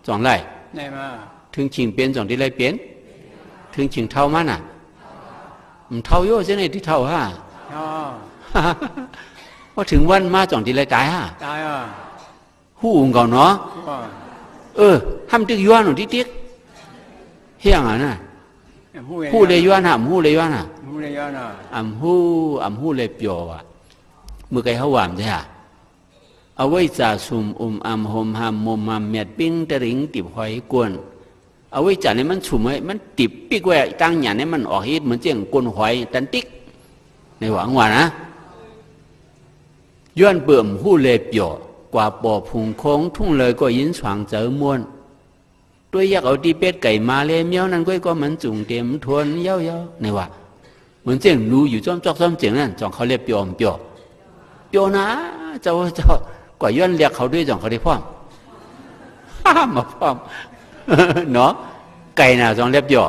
จองไรไหนมาถึงชิงเปลี่ยนจองที่ไรเปลี่ยนถึงชิงเท่ามันอ่ะมันเท่าโย่ใช่ไหมที่เท่าฮะพอถึงวันมาจองที่ไรตายฮะตายอ่ะหูอุ่งก่อนเนาะทำตึกย้อนหนูที่ติ๊กเฮียงอ่ะนะหูเลยย้อนหำหูเลยย้อนอ่ะหูเลยย้อนอ่ะหูเลยเปียวอ่ะมือไก่เขาหวานใช่ฮะเอาไว้จ่าซุ่มหอมหามมมเมียดปิ้งตะริงติบหอยกวนเอาไว้จ่าเนี่ยมันสุ่มไว้มันติบปีกแหวกตั้งหยาเนี่ยมันออกฮิตเหมือนเจียงกวนหอยตันติ๊กในหวังว่านะย้อนเบิ่มหูเลยเปียวกว่าปอพุงโค้งทุ่งเลยก็ยินสว่างเจอมวนตัวยักษ์เอาตีเป็ดไก่มาเลยเมียวนั่นก็มันจุงเต็มทวนเย้าในว่าเหมือนเจียงรู้อยู่จ้อมจอกจ้อมเจียงนั่นจองเขาเรียกเปียวนะเจ้ากว่าย้อนเรียกเขาด้วยจองเขาได้พร้อมมาพร้อมเนาะไก่น่ะจองเรียบเปียว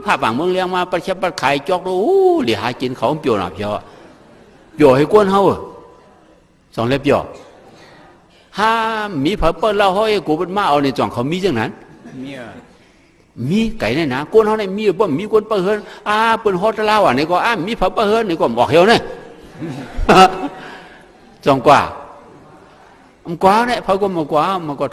ผ้าบางเมืองเลี้ยงมาประชับประขายจอกดูเหลียหากินเขาเปียวหนาเปียวให้ก้นเฮาจองเรียบเปียวถ้ามีผับเปิดเล่าเขาไอ้กูเป็นมาเอาในจ่องเขามีจังนั้นมีไก่ในนะก้นเขาในมีบ่มีก้นเปิดเฮิร์นเปิดฮอตเล่าอ่ะนี่ก็มีผับเปิดเฮิร์นนี่ก็บอกเฮียวเนี่ยจ่องกว่าเนี่ยเขาก็มากว่า